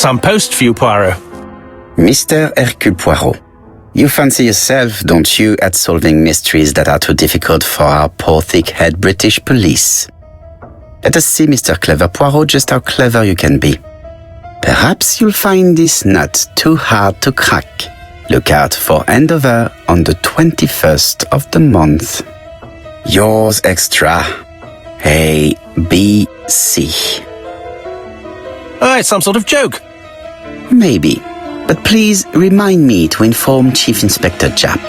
some post for you, Poirot. Mr. Hercule Poirot, you fancy yourself, don't you, at solving mysteries that are too difficult for our poor thick-head British police. Let us see, Mr. Clever Poirot, just how clever you can be. Perhaps you'll find this nut too hard to crack. Look out for handover on the 21st of the month. Yours extra, A.B.C. Oh, it's some sort of joke. Maybe, but please remind me to inform Chief Inspector Japp.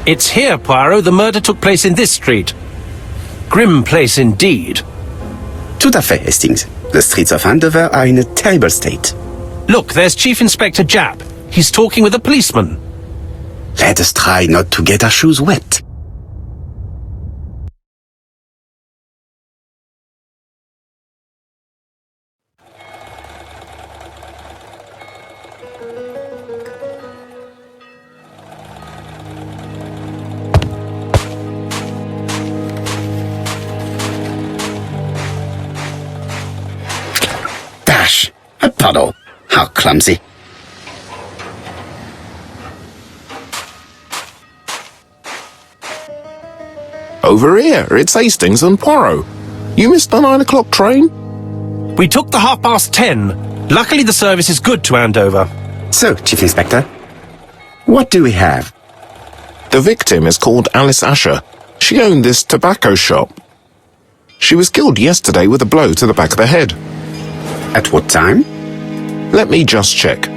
It's here, Poirot. The murder took place in this street. Grim place indeed. Tout à fait, Hastings. The streets of Andover are in a terrible state. Look, there's Chief Inspector Japp. He's talking with a policeman. Let us try not to get our shoes wet. Dash! A puddle! How clumsy! Over here, it's Hastings and Poirot. You missed the 9 o'clock train? We took the 10:30. Luckily the service is good to Andover. So, Chief Inspector, what do we have? The victim is called Alice Asher. She owned this tobacco shop. She was killed yesterday with a blow to the back of the head. At what time? Let me just check.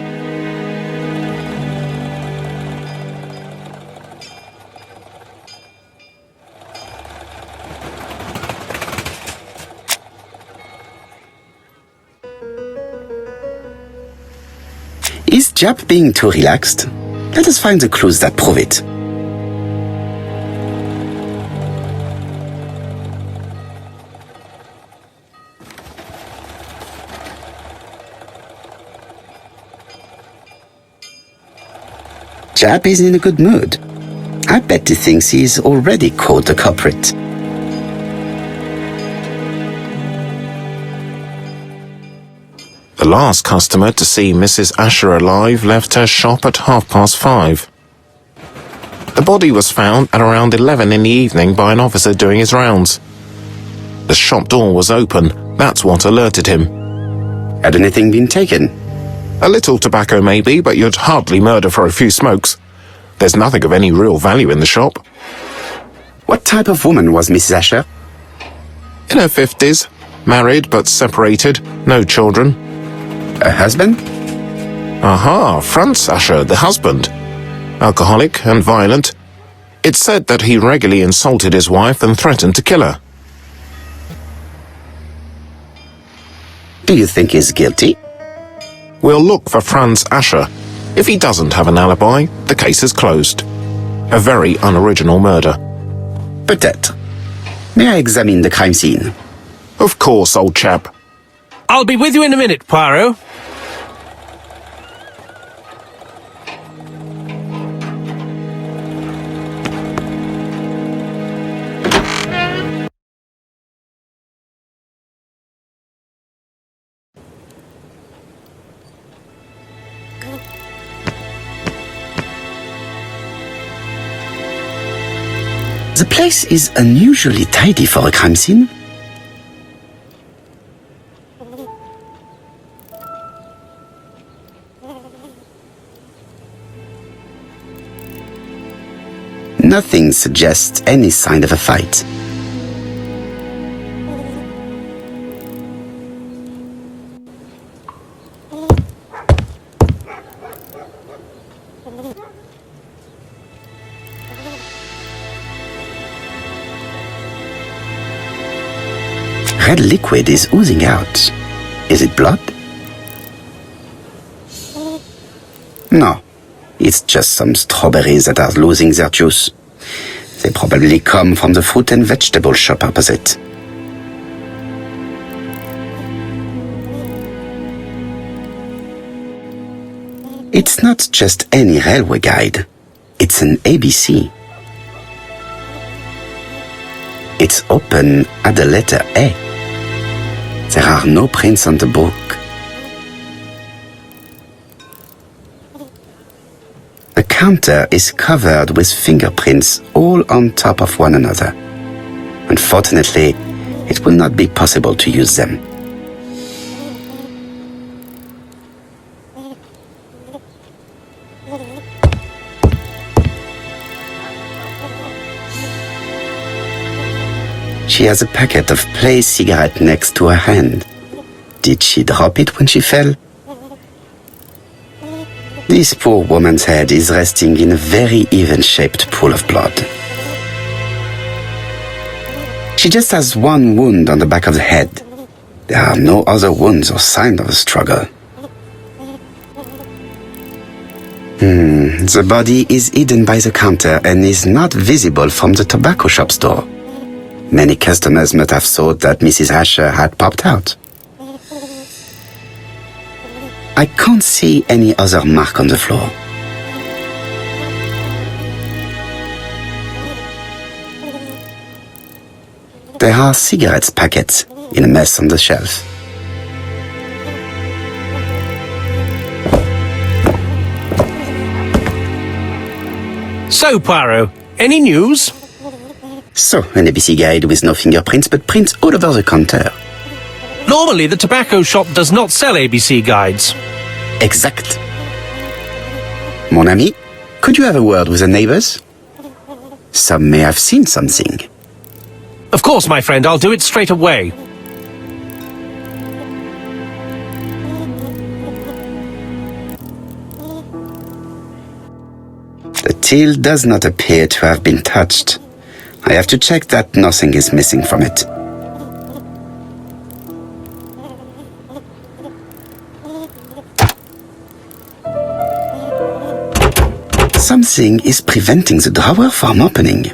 Is Japp being too relaxed? Let us find the clues that prove it. Japp is in a good mood. I bet he thinks he's already caught the culprit. The last customer to see Mrs. Asher alive left her shop at 5:30. The body was found at around 11 in the evening by an officer doing his rounds. The shop door was open. That's what alerted him. Had anything been taken? A little tobacco maybe, but you'd hardly murder for a few smokes. There's nothing of any real value in the shop. What type of woman was Mrs. Asher? In her 50s, married but separated, no children. Her husband? Aha, Franz Asher, the husband. Alcoholic and violent. It's said that he regularly insulted his wife and threatened to kill her. Do you think he's guilty? We'll look for Franz Asher. If he doesn't have an alibi, the case is closed. A very unoriginal murder. Peut-être. May I examine the crime scene? Of course, old chap. I'll be with you in a minute, Poirot. The place is unusually tidy for a crime scene. Nothing suggests any sign of a fight. Red liquid is oozing out. Is it blood? No, it's just some strawberries that are losing their juice. They probably come from the fruit and vegetable shop opposite. It's not just any railway guide. It's an ABC. It's open at the letter A. There are no prints on the book. The counter is covered with fingerprints all on top of one another. Unfortunately, it will not be possible to use them. She has a packet of play cigarette next to her hand. Did she drop it when she fell? This poor woman's head is resting in a very even-shaped pool of blood. She just has one wound on the back of the head. There are no other wounds or signs of a struggle. The body is hidden by the counter and is not visible from the tobacco shop's door. Many customers must have thought that Mrs. Asher had popped out. I can't see any other mark on the floor. There are cigarette packets in a mess on the shelf. So, Poirot, any news? So, an ABC guide with no fingerprints but prints all over the counter. Normally, the tobacco shop does not sell ABC guides. Exact. Mon ami, could you have a word with the neighbors? Some may have seen something. Of course, my friend, I'll do it straight away. The till does not appear to have been touched. I have to check that nothing is missing from it. Something is preventing the drawer from opening.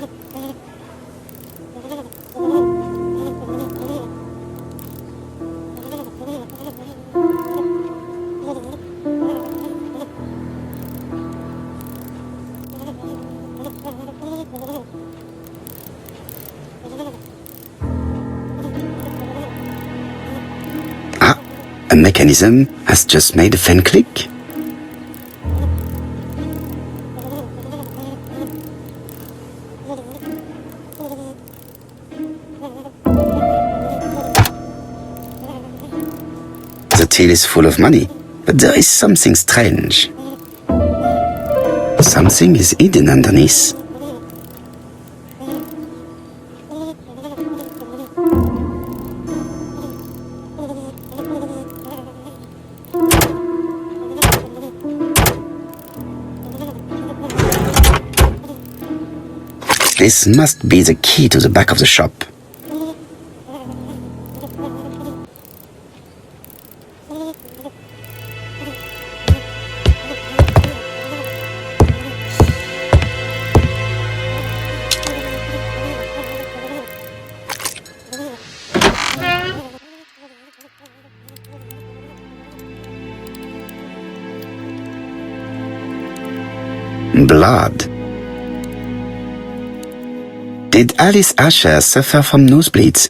A mechanism has just made a fan click. The till is full of money, but there is something strange. Something is hidden underneath. This must be the key to the back of the shop. Blood. Did Alice Asher suffer from nosebleeds?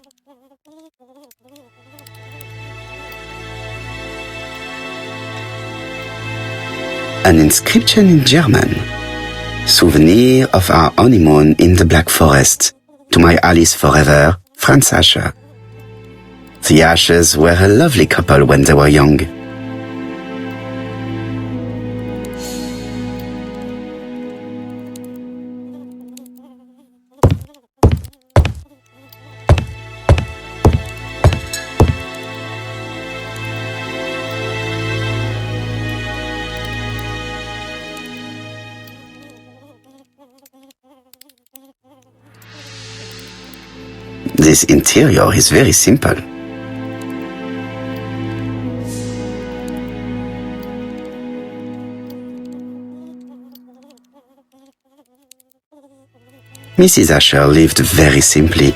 An inscription in German. Souvenir of our honeymoon in the Black Forest. To my Alice forever, Franz Asher. The Ashers were a lovely couple when they were young. This interior is very simple. Mrs. Asher lived very simply.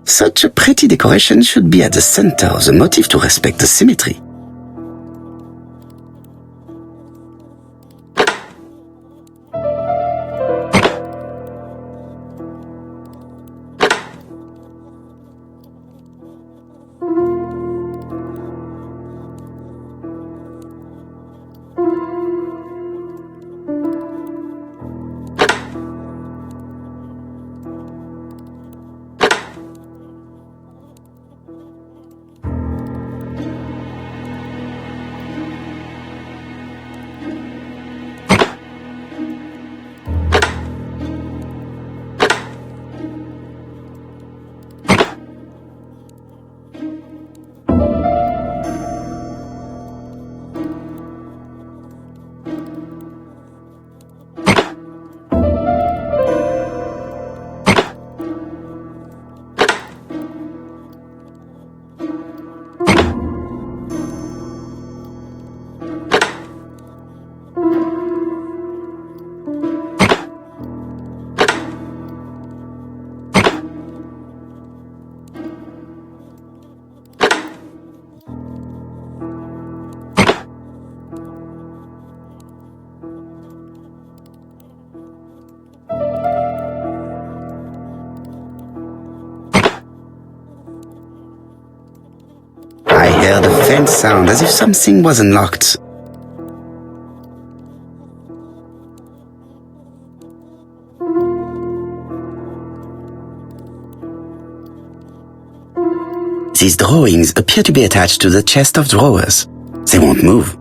Such a pretty decoration should be at the center of the motif to respect the symmetry. I heard a faint sound as if something was unlocked. These drawings appear to be attached to the chest of drawers. They won't move.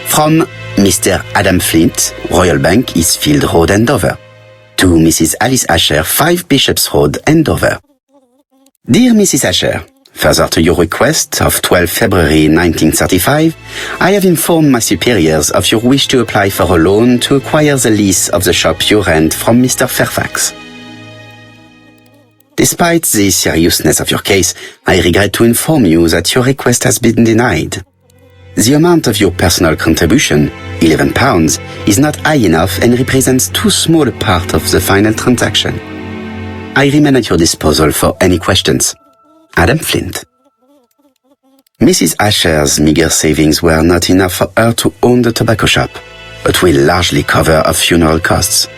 From Mr. Adam Flint, Royal Bank, Eastfield Road, Andover, to Mrs. Alice Asher, 5 Bishops Road, Andover. Dear Mrs. Asher, further to your request of 12 February 1935, I have informed my superiors of your wish to apply for a loan to acquire the lease of the shop you rent from Mr. Fairfax. Despite the seriousness of your case, I regret to inform you that your request has been denied. The amount of your personal contribution, £11, is not high enough and represents too small a part of the final transaction. I remain at your disposal for any questions. Adam Flint. Mrs. Asher's meager savings were not enough for her to own the tobacco shop, but will largely cover her funeral costs.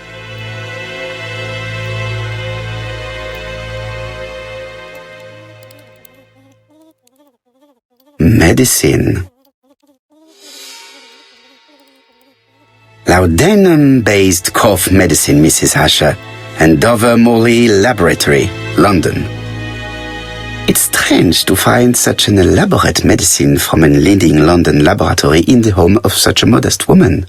Medicine. Laudanum-based cough medicine, Mrs. Asher, and Dover Morley Laboratory, London. It's strange to find such an elaborate medicine from a leading London laboratory in the home of such a modest woman.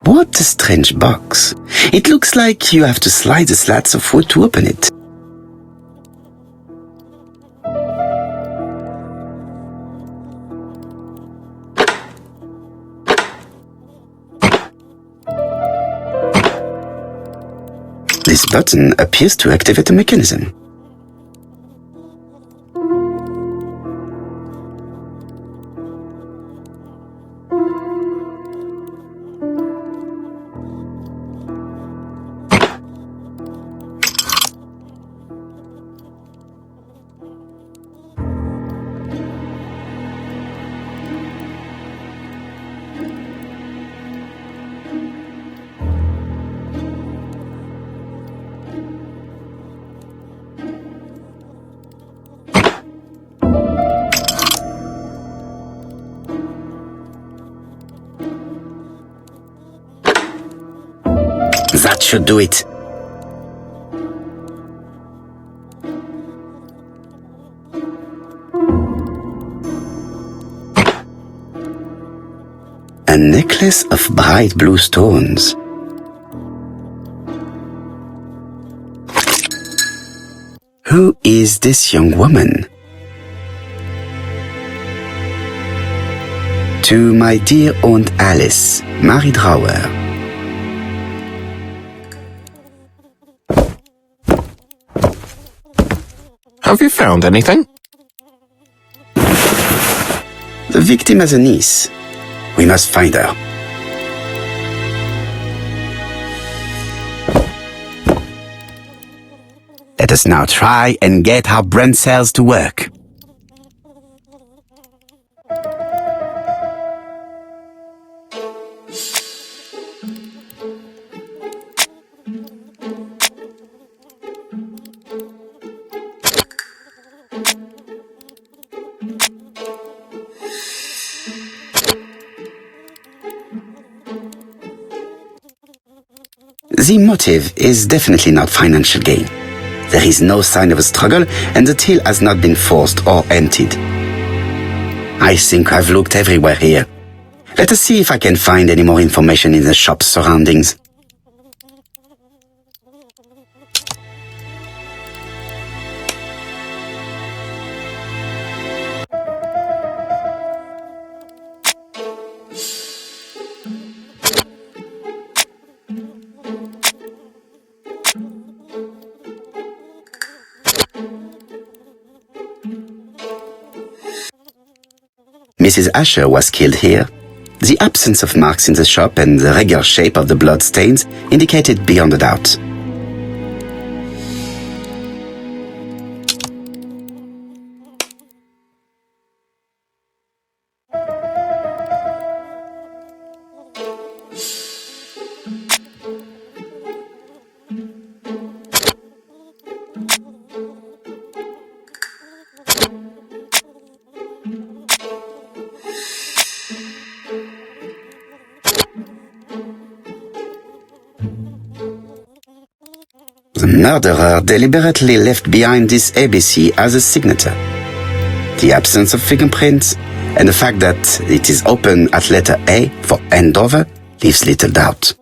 What a strange box. It looks like you have to slide the slats of wood to open it. This button appears to activate a mechanism. That should do it. A necklace of bright blue stones. Who is this young woman? To my dear Aunt Alice, Mary Drower. Have you found anything? The victim has a niece. We must find her. Let us now try and get our brain cells to work. The motive is definitely not financial gain. There is no sign of a struggle, and the till has not been forced or emptied. I think I've looked everywhere here. Let us see if I can find any more information in the shop's surroundings. Mrs. Asher was killed here. The absence of marks in the shop and the regular shape of the blood stains indicated beyond a doubt. The murderer deliberately left behind this ABC as a signature. The absence of fingerprints and the fact that it is open at letter A for Andover leaves little doubt.